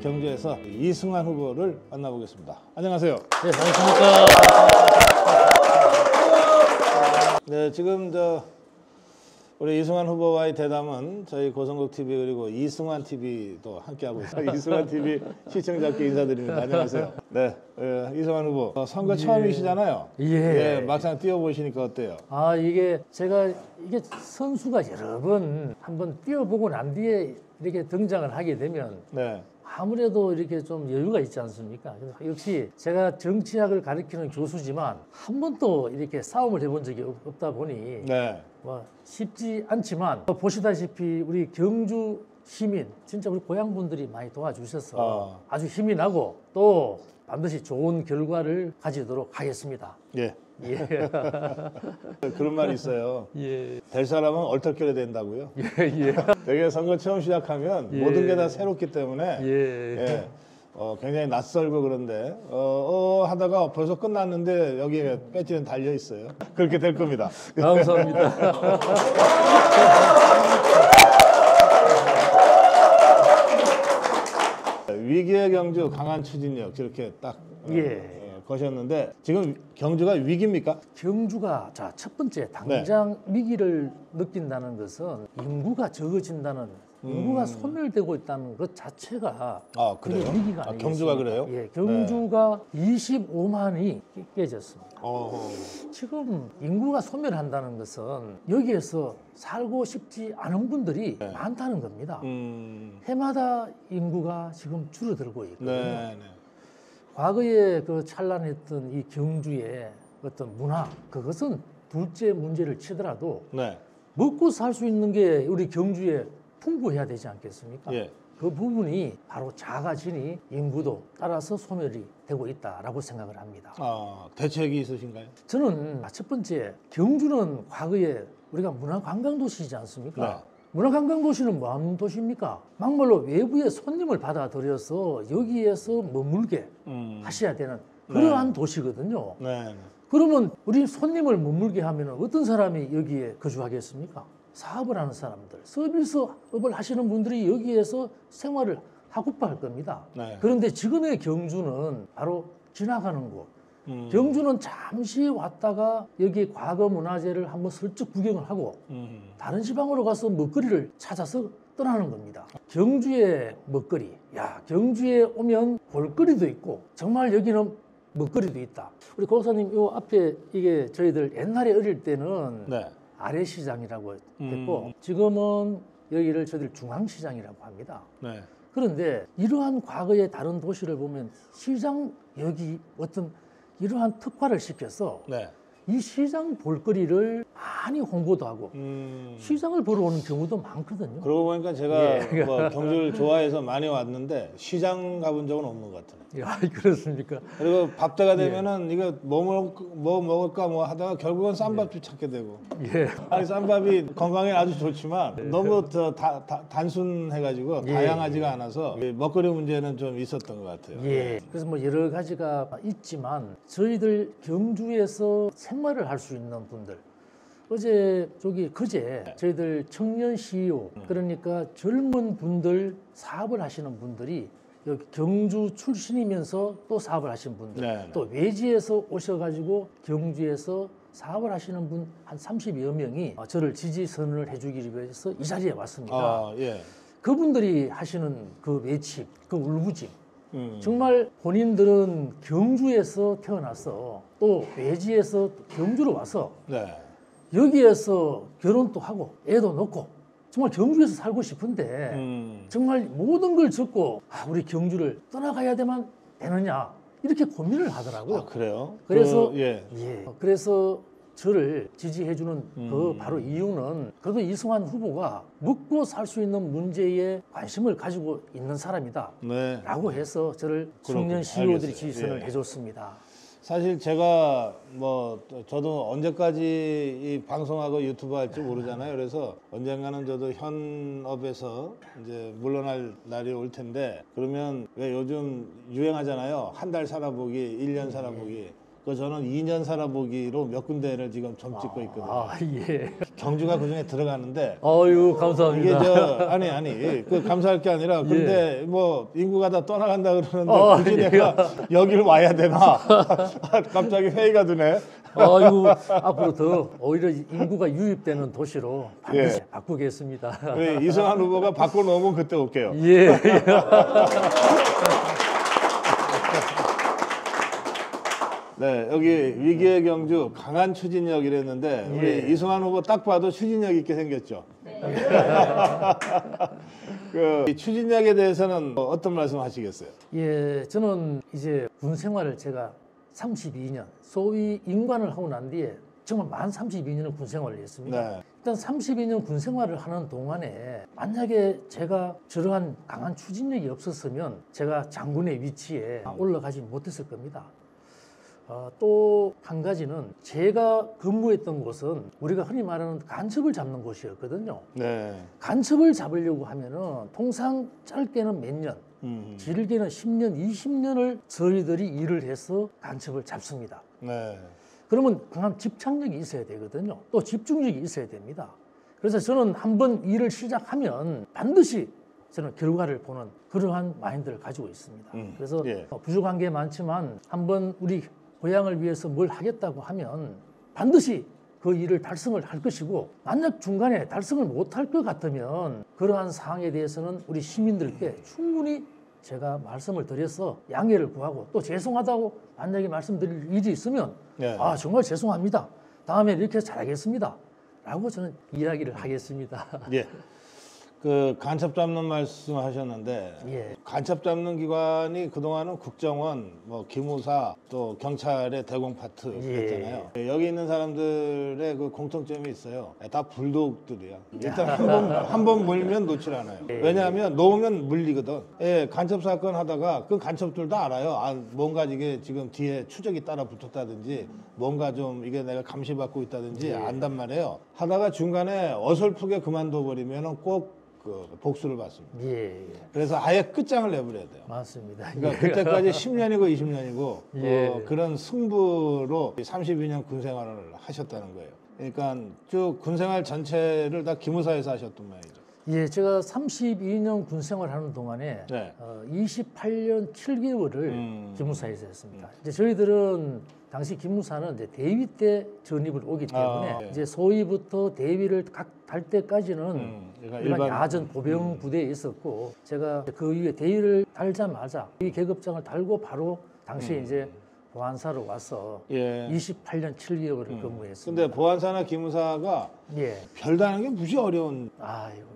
경주에서 이승환 후보를 만나보겠습니다. 안녕하세요. 네, 반갑습니까. 네, 지금 우리 이승환 후보와의 대담은 저희 고성국 TV 그리고 이승환 TV도 함께하고 있어요. 이승환 TV 시청자께 인사드립니다. 안녕하세요. 네, 이승환 후보 선거 처음이시잖아요. 예. 막상 뛰어보시니까 어때요? 제가 선수가 여러 번 한번 뛰어보고 난 뒤에 이렇게 등장을 하게 되면 네. 아무래도 이렇게 좀 여유가 있지 않습니까? 역시 제가 정치학을 가르치는 교수지만 한 번도 이렇게 싸움을 해본 적이 없다 보니 네. 쉽지 않지만 보시다시피 우리 경주 시민 진짜 우리 고향분들이 많이 도와주셔서 아주 힘이 나고 또 반드시 좋은 결과를 가지도록 하겠습니다. 예. 예. 그런 말이 있어요. 예. 될 사람은 얼떨결에 된다고요. 예. 되게 선거 처음 시작하면 예. 모든 게 다 새롭기 때문에 예. 굉장히 낯설고 그런데 하다가 벌써 끝났는데 여기에 배지는 달려 있어요. 그렇게 될 겁니다. 감사합니다. 위기의 경주 강한 추진력 저렇게 딱 거셨는데 지금 경주가 위기입니까? 경주가 첫 번째 당장 위기를 느낀다는 것은 인구가 적어진다는 인구가 소멸되고 있다는 것 자체가 그래요? 그게 위기가 아니겠습니까? 경주가 그래요? 예, 경주가 25만이 깨졌습니다. 지금 인구가 소멸한다는 것은 여기에서 살고 싶지 않은 분들이 많다는 겁니다. 해마다 인구가 지금 줄어들고 있거든요. 네. 과거에 그 찬란했던 이 경주의 어떤 문화, 그것은 둘째 문제를 치더라도 먹고 살 수 있는 게 우리 경주에 풍부해야 되지 않겠습니까? 예. 그 부분이 바로 작아지니 인구도 따라서 소멸이 되고 있다라고 생각을 합니다. 대책이 있으신가요? 저는 첫 번째, 경주는 과거에 우리가 문화관광도시이지 않습니까? 네. 문화관광도시는 뭐 하는 도시입니까? 막말로 외부의 손님을 받아들여서 여기에서 머물게 하셔야 되는 그러한 도시거든요. 네. 그러면 우리 손님을 머물게 하면 어떤 사람이 여기에 거주하겠습니까? 사업을 하는 사람들, 서비스업을 하시는 분들이 여기에서 생활을 하고파 할 겁니다. 네. 그런데 지금의 경주는 바로 지나가는 곳. 경주는 잠시 왔다가 여기 과거 문화재를 한번 슬쩍 구경을 하고 다른 지방으로 가서 먹거리를 찾아서 떠나는 겁니다. 경주의 먹거리. 경주에 오면 볼거리도 있고 정말 여기는 먹거리도 있다. 우리 고사님 요 앞에 이게 저희들 옛날에 어릴 때는 아래시장이라고 했고 지금은 여기를 저희들 중앙시장이라고 합니다. 네. 그런데 이러한 과거의 다른 도시를 보면 시장 여기 어떤 이러한 특화를 시켜서 이 시장 볼거리를 많이 홍보도 하고 시장을 보러 오는 경우도 많거든요. 그러고 보니까 제가 경주를 좋아해서 많이 왔는데 시장 가본 적은 없는 것 같아요. 그렇습니까? 그리고 밥때가 되면은 이거 뭐 먹을까 뭐 하다가 결국은 쌈밥집 찾게 되고. 아니 쌈밥이 건강에 아주 좋지만 너무 단순해가지고 다양하지가 않아서 먹거리 문제는 좀 있었던 것 같아요. 그래서 뭐 여러 가지가 있지만 저희들 경주에서 생활을 할 수 있는 분들 그제 저희들 청년 CEO 그러니까 젊은 분들 사업을 하시는 분들이 여기 경주 출신이면서 또 사업을 하시는 분들 또 외지에서 오셔가지고 경주에서 사업을 하시는 분 한 30여 명이 저를 지지 선언을 해주기 위해서 이 자리에 왔습니다. 그분들이 하시는 그 외침, 그 울부짖 정말 본인들은 경주에서 태어나서 또 외지에서 경주로 와서 여기에서 결혼도 하고 애도 낳고 정말 경주에서 살고 싶은데 정말 모든 걸 접고 우리 경주를 떠나가야 되느냐 이렇게 고민을 하더라고요. 그래요? 그래서 그래서 저를 지지해주는 그 바로 이유는 그래도 이승환 후보가 먹고 살 수 있는 문제에 관심을 가지고 있는 사람이다 라고 해서 저를 청년 CEO들이 지지선을 해줬습니다. 사실 제가 저도 언제까지 이 방송하고 유튜브 할지 모르잖아요. 그래서 언젠가는 저도 현업에서 이제 물러날 날이 올 텐데 그러면 왜 요즘 유행하잖아요. 한 달 살아보기, 1년 살아보기. 그 저는 2년 살아보기로 몇 군데를 지금 점 찍고 있거든요. 아, 예. 경주가 그 중에 들어가는데 아유, 감사합니다. 이게 아니 그 감사할 게 아니라 근데 뭐 인구가 다 떠나간다 그러는데 굳이 내가 여기를 와야 되나 갑자기 회의가 드네. 아이고, 앞으로 더 오히려 인구가 유입되는 도시로 반드시 바꾸겠습니다. 우리 이승환 후보가 바꿔놓으면 그때 올게요. 예. 네, 여기 위기의 경주 강한 추진력 이랬는데 우리 이승환 후보 딱 봐도 추진력 있게 생겼죠. 이 추진력에 대해서는 어떤 말씀하시겠어요? 예, 저는 이제 군 생활을 제가 32년, 소위 인관을 하고 난 뒤에 정말 만 32년을 군 생활을 했습니다. 네. 일단 32년 군 생활을 하는 동안에 만약에 제가 저러한 강한 추진력이 없었으면 제가 장군의 위치에 올라가지 못했을 겁니다. 또 한 가지는 제가 근무했던 곳은 우리가 흔히 말하는 간첩을 잡는 곳이었거든요. 네. 간첩을 잡으려고 하면은 통상 짧게는 몇 년, 길게는 10년, 20년을 저희들이 일을 해서 간첩을 잡습니다. 네. 그러면 강한 집착력이 있어야 되거든요. 또 집중력이 있어야 됩니다. 그래서 저는 한번 일을 시작하면 반드시 저는 결과를 보는 그러한 마인드를 가지고 있습니다. 그래서 부족한 게 많지만 한번 우리 고향을 위해서 뭘 하겠다고 하면 반드시 그 일을 달성을 할 것이고 만약 중간에 달성을 못할 것 같으면 그러한 사항에 대해서는 우리 시민들께 충분히 제가 말씀을 드려서 양해를 구하고 또 죄송하다고 만약에 말씀드릴 일이 있으면 아 정말 죄송합니다. 다음에 이렇게 잘하겠습니다. 라고 저는 이야기를 하겠습니다. 예. 그 간첩 잡는 말씀하셨는데 간첩 잡는 기관이 그동안은 국정원, 뭐 기무사, 또 경찰의 대공 파트 했잖아요. 여기 있는 사람들의 그 공통점이 있어요. 다 불독들이야. 일단 한 번 물면 놓질 않아요. 왜냐하면 놓으면 물리거든. 간첩 사건 하다가 그 간첩들도 알아요. 뭔가 이게 지금 뒤에 추적이 따라 붙었다든지 뭔가 좀 이게 내가 감시받고 있다든지 안단 말이에요. 하다가 중간에 어설프게 그만둬 버리면은 꼭 그 복수를 받습니다. 그래서 아예 끝장을 내버려야 돼요. 맞습니다. 그러니까 그때까지 10년이고 20년이고 그런 승부로 32년 군 생활을 하셨다는 거예요. 그러니까 쭉 군 생활 전체를 다 기무사에서 하셨단 말이죠. 예, 제가 32년 군 생활하는 동안에 28년 7개월을 기무사에서 했습니다. 이제 저희들은 당시 기무사는 이제 대위 때 전입을 오기 때문에 이제 소위부터 대위를 갈 때까지는 일반 야전 보병 부대에 있었고 제가 그 이후에 대위를 달자마자 이 계급장을 달고 바로 당시에 이제 보안사로 와서 28년 7개월을 근무했습니다. 근데 보안사나 기무사가 별다른 게 무지 어려운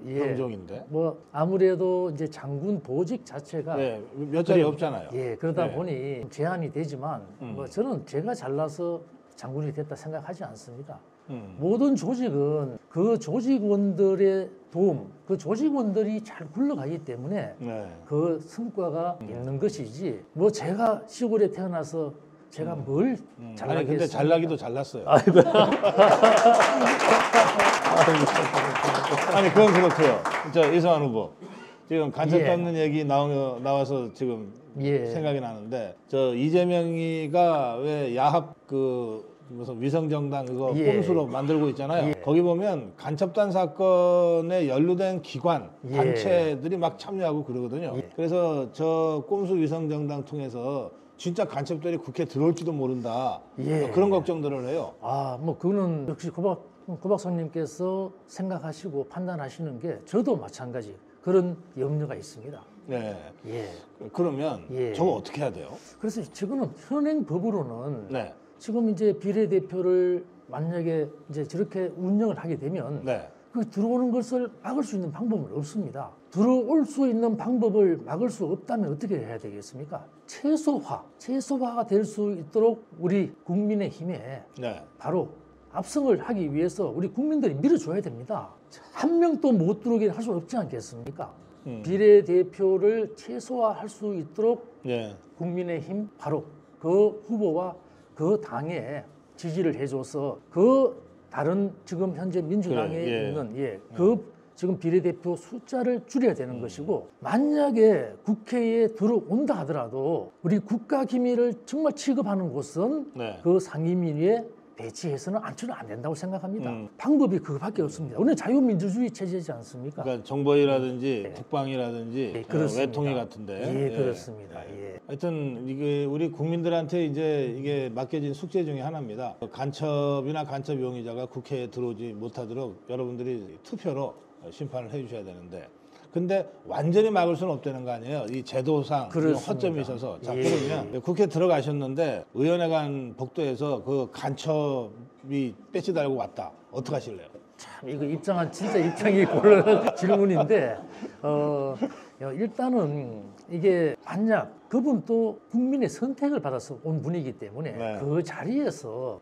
병종인데. 뭐 아무래도 이제 장군 보직 자체가 몇 자리 없잖아요. 그러다 보니 제한이 되지만 뭐 저는 제가 잘나서 장군이 됐다 생각하지 않습니다. 모든 조직은 그 조직원들의 도움, 그 조직원들이 잘 굴러가기 때문에 그 성과가 있는 것이지 뭐 제가 시골에 태어나서 제가 뭘 잘나겠습니까? 아니 근데 잘나기도 잘났어요. 아니 그건 그렇고요. 저 이승환 후보 지금 간첩 잡는 얘기 나와서 지금 생각이 나는데 저 이재명이가 왜 야합 그 무슨 위성정당 그거 꼼수로 만들고 있잖아요. 거기 보면 간첩단 사건에 연루된 기관, 단체들이 막 참여하고 그러거든요. 그래서 저 꼼수 위성정당 통해서 진짜 간첩들이 국회에 들어올지도 모른다. 그런 걱정들을 해요. 뭐 그거는 역시 고 박사님께서 생각하시고 판단하시는 게 저도 마찬가지 그런 염려가 있습니다. 그러면 저거 어떻게 해야 돼요? 그래서 지금은 현행 법으로는 지금 이제 비례대표를 만약에 이제 저렇게 운영을 하게 되면 그 들어오는 것을 막을 수 있는 방법은 없습니다. 들어올 수 있는 방법을 막을 수 없다면 어떻게 해야 되겠습니까? 최소화가 될 수 있도록 우리 국민의힘에 바로 압승을 하기 위해서 우리 국민들이 밀어줘야 됩니다. 한 명도 못 들어오게 할 수 없지 않겠습니까? 비례대표를 최소화할 수 있도록 국민의힘 바로 그 후보와 그 당에 지지를 해줘서 그 다른 지금 현재 민주당에 있는 그 지금 비례대표 숫자를 줄여야 되는 것이고 만약에 국회에 들어온다 하더라도 우리 국가기밀을 정말 취급하는 곳은 네. 그 상임위에 배치해서는 안치는 안 된다고 생각합니다. 방법이 그거밖에 없습니다. 우리는 자유민주주의 체제지 않습니까? 그러니까 정보위라든지 국방이라든지 네, 그렇습니다. 외통위 같은데. 예, 그렇습니다. 예. 하여튼 이게 우리 국민들한테 이제 이게 맡겨진 숙제 중에 하나입니다. 간첩이나 간첩 용의자가 국회에 들어오지 못하도록 여러분들이 투표로 심판을 해주셔야 되는데. 근데 완전히 막을 수는 없다는 거 아니에요. 이 제도상 허점이 있어서. 자, 그러면 국회 들어가셨는데 의원회관 복도에서 그 간첩이 배지 달고 왔다. 어떻게 하실래요? 참 이거 진짜 입장이 곤란한 질문인데 일단은 이게 만약 그분도 국민의 선택을 받아서 온 분이기 때문에 네. 그 자리에서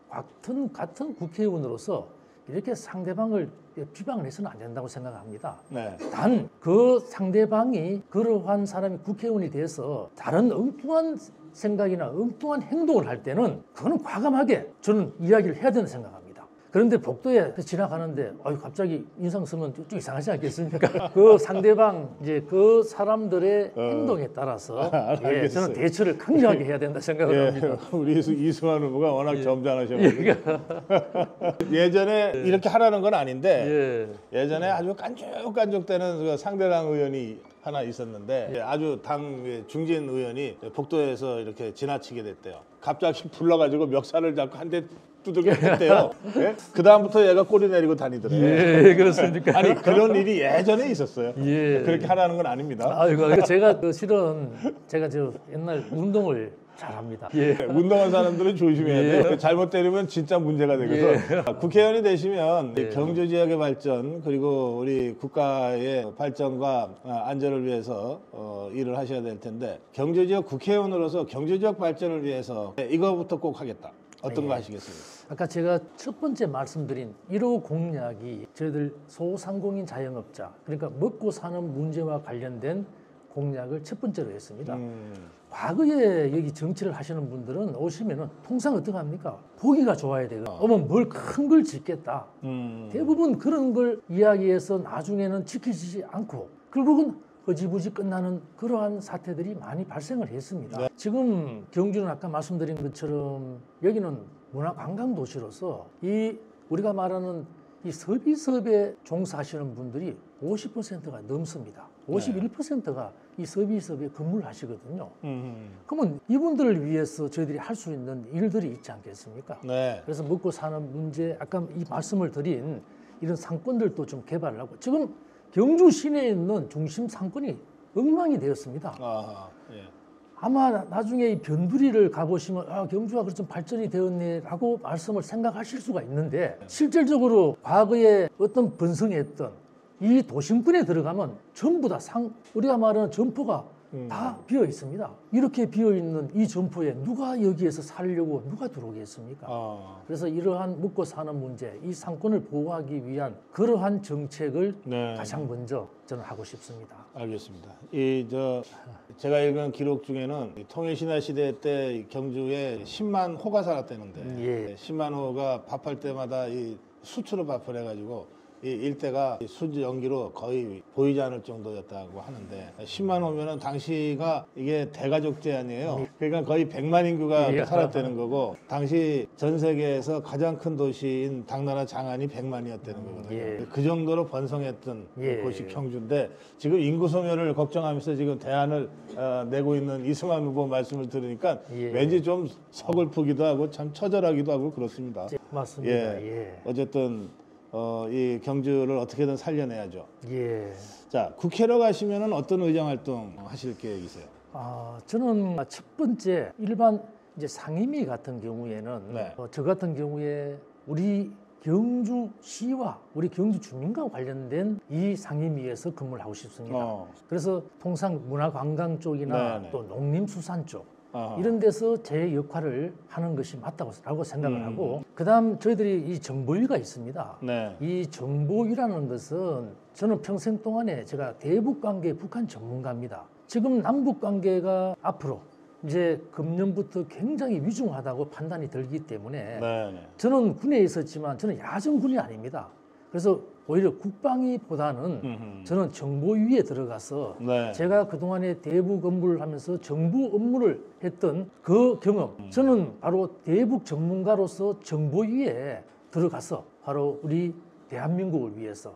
같은 국회의원으로서 이렇게 상대방을 비방을 해서는 안 된다고 생각합니다. 네. 단 그 상대방이 그러한 사람이 국회의원이 돼서 다른 엉뚱한 생각이나 엉뚱한 행동을 할 때는 그거는 과감하게 저는 이야기를 해야 된다고 생각합니다. 그런데 복도에 지나가는데 갑자기 인상 쓰면 좀 이상하지 않겠습니까? 그 상대방 이제 그 사람들의 행동에 따라서 저는 대처를 강력하게 해야 된다 생각을 합니다. 우리 이승환 후보가 워낙 점잖으셔가지고 예전에 이렇게 하라는 건 아닌데 예전에 아주 깐족깐족대는 그 상대당 의원이 하나 있었는데 아주 당 중진 의원이 복도에서 이렇게 지나치게 됐대요. 갑자기 불러가지고 멱살을 잡고 한 대 두들겨 했대요. 예? 그 다음부터 얘가 꼬리 내리고 다니더래요. 예, 그렇습니까? 아니 그런 일이 예전에 있었어요. 예. 그렇게 하라는 건 아닙니다. 아이고, 제가 실은 제가 옛날 운동을 잘합니다. 예. 운동한 사람들은 조심해야 돼. 잘못 때리면 진짜 문제가 되거든. 국회의원이 되시면 경주 지역의 발전 그리고 우리 국가의 발전과 안전을 위해서 일을 하셔야 될 텐데 경주 지역 국회의원으로서 경주 지역 발전을 위해서 이거부터 꼭 하겠다. 어떤 거 하시겠습니까? 아까 제가 첫 번째 말씀드린 1호 공약이 저희들 소상공인 자영업자 그러니까 먹고 사는 문제와 관련된 공약을 첫 번째로 했습니다. 과거에 여기 정치를 하시는 분들은 오시면은 통상 어떻게 합니까? 보기가 좋아야 되거든요. 어머 뭘 큰 걸 짓겠다. 대부분 그런 걸 이야기해서 나중에는 지켜지지 않고 결국은 허지부지 끝나는 그러한 사태들이 많이 발생을 했습니다. 지금 경주는 아까 말씀드린 것처럼 여기는 문화관광도시로서 이 우리가 말하는 이 서비스업에 종사하시는 분들이 50%가 넘습니다. 51%가 이 서비스업에 근무를 하시거든요. 그러면 이분들을 위해서 저희들이 할 수 있는 일들이 있지 않겠습니까? 네. 그래서 먹고 사는 문제, 아까 이 말씀을 드린 이런 상권들도 좀 개발을 하고 지금 경주 시내에 있는 중심 상권이 엉망이 되었습니다. 아마 나중에 이 변두리를 가보시면 경주가 좀 발전이 되었네라고 말씀을 생각하실 수가 있는데 실질적으로 과거에 어떤 번성했던 이 도심권에 들어가면 전부 다 우리가 말하는 점포가 다 비어 있습니다. 이렇게 비어 있는 이 점포에 누가 여기에서 살려고 누가 들어오겠습니까? 그래서 이러한 먹고 사는 문제, 이 상권을 보호하기 위한 그러한 정책을 가장 먼저 저는 하고 싶습니다. 알겠습니다. 제가 읽은 기록 중에는 통일신라 시대 때 경주에 10만 호가 살았다는데 10만 호가 밥할 때마다 이 수초로 밥을 해가지고 이 일대가 수지 연기로 거의 보이지 않을 정도였다고 하는데 10만 호면은 당시가 이게 대가족제 아니에요. 그러니까 거의 100만 인구가 살았다는 거고 당시 전 세계에서 가장 큰 도시인 당나라 장안이 100만이었다는 거거든요. 그 정도로 번성했던 곳이 경주인데 지금 인구 소멸을 걱정하면서 지금 대안을 내고 있는 이승환 후보 말씀을 들으니까 왠지 좀 서글프기도 하고 참 처절하기도 하고 그렇습니다. 맞습니다. 어쨌든 이 경주를 어떻게든 살려내야죠. 자, 국회로 가시면은 어떤 의정 활동 하실 계획이세요? 저는 첫 번째 일반 이제 상임위 같은 경우에는 저 같은 경우에 우리 경주시와 우리 경주 주민과 관련된 이 상임위에서 근무를 하고 싶습니다. 그래서 통상 문화관광 쪽이나 또 농림수산 쪽 이런 데서 제 역할을 하는 것이 맞다고 생각을 하고 그다음 저희들이 이 정보위가 있습니다. 이 정보위라는 것은 저는 평생 동안에 제가 대북관계 북한 전문가입니다. 지금 남북관계가 앞으로 이제 금년부터 굉장히 위중하다고 판단이 들기 때문에 저는 군에 있었지만 저는 야전군이 아닙니다. 그래서 오히려 국방위보다는 저는 정보위에 들어가서 네. 제가 그동안에 대북 업무를 하면서 정부 업무를 했던 그 경험, 저는 바로 대북 전문가로서 정보위에 들어가서 바로 우리 대한민국을 위해서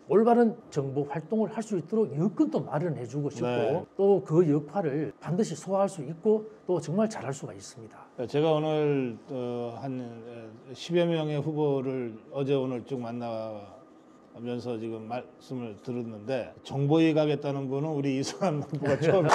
올바른 정보 활동을 할 수 있도록 여건도 마련해 주고 싶고 네. 또 그 역할을 반드시 소화할 수 있고 또 정말 잘할 수가 있습니다. 제가 오늘 한 10여 명의 후보를 어제 오늘 쭉 만나면서 지금 말씀을 들었는데 정보위 가겠다는 분은 우리 이승환 후보가 처음.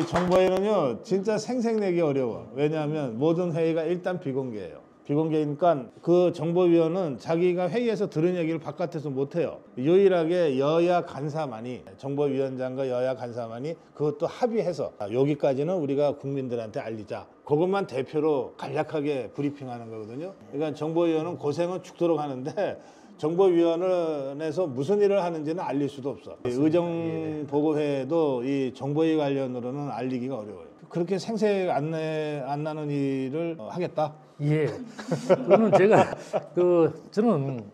정보위는요 진짜 생색내기 어려워. 왜냐하면 모든 회의가 일단 비공개예요. 비공개니까 그 정보위원은 자기가 회의에서 들은 얘기를 바깥에서 못해요. 유일하게 여야 간사만이, 정보위원장과 여야 간사만이 그것도 합의해서 여기까지는 우리가 국민들한테 알리자. 그것만 대표로 간략하게 브리핑하는 거거든요. 그러니까 정보위원은 고생은 죽도록 하는데 정보위원회에서 무슨 일을 하는지는 알릴 수도 없어. 의정보고회도 이 정보위 관련으로는 알리기가 어려워요. 그렇게 생색 안 나는 일을 하겠다. 예, 그거는 제가 저는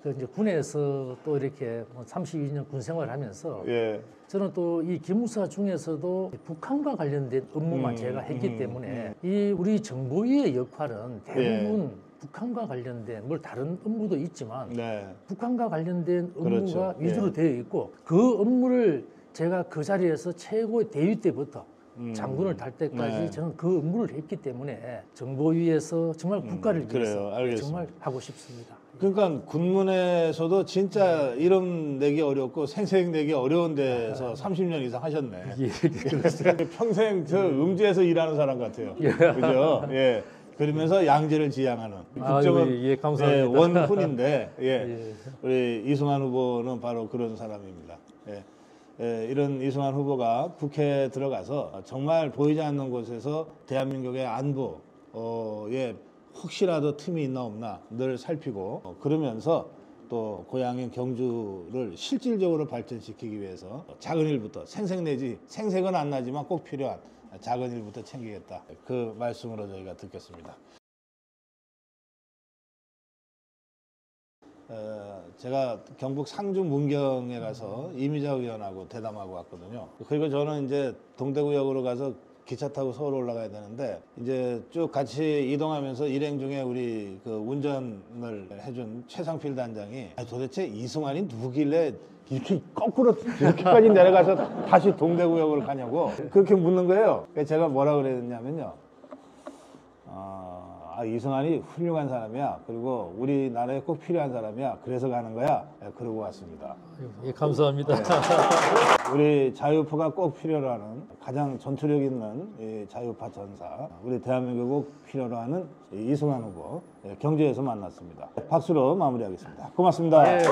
이제 군에서 또 이렇게 32년 군 생활하면서 예. 저는 또 이 기무사 중에서도 북한과 관련된 업무만 제가 했기 때문에 이 우리 정보위의 역할은 대부분 북한과 관련된 물 다른 업무도 있지만 네. 북한과 관련된 업무가 그렇죠. 위주로 되어 있고 그 업무를 제가 그 자리에서 최고의 대위 때부터 장군을 달 때까지 네. 저는 그 업무를 했기 때문에 정보위에서 정말 국가를 위해서 그래요. 알겠습니다. 정말 하고 싶습니다. 그러니까 군문에서도 진짜 이름 내기 어렵고 생색 내기 어려운 데서 30년 이상 하셨네. 예, 평생 저 음지에서 일하는 사람 같아요. 그죠? 예. 그러면서 양지를 지향하는 국정은 예, 감사합니다. 원훈인데 예. 예. 우리 이승환 후보는 바로 그런 사람입니다. 예. 예, 이런 이승환 후보가 국회에 들어가서 정말 보이지 않는 곳에서 대한민국의 안보에 혹시라도 틈이 있나 없나 늘 살피고 그러면서 또 고향인 경주를 실질적으로 발전시키기 위해서 작은 일부터 생색은 안 나지만 꼭 필요한 작은 일부터 챙기겠다. 그 말씀으로 저희가 듣겠습니다. 제가 경북 상주 문경에 가서 이미자 의원하고 대담하고 왔거든요. 그리고 저는 이제 동대구역으로 가서 기차 타고 서울 올라가야 되는데 이제 쭉 같이 이동하면서 일행 중에 우리 그 운전을 해준 최상필 단장이 도대체 이승환이 누구길래 이렇게 거꾸로 이렇게까지 내려가서 다시 동대구역으로 가냐고 그렇게 묻는 거예요. 그래서 제가 뭐라 그랬냐면요. 이승환이 훌륭한 사람이야. 그리고 우리나라에 꼭 필요한 사람이야. 그래서 가는 거야. 그러고 왔습니다. 예, 감사합니다. 우리 자유파가 꼭 필요로 하는 가장 전투력 있는 이 자유파 전사, 우리 대한민국 꼭 필요로 하는 이승환 후보 경주에서 만났습니다. 박수로 마무리하겠습니다. 고맙습니다. 예.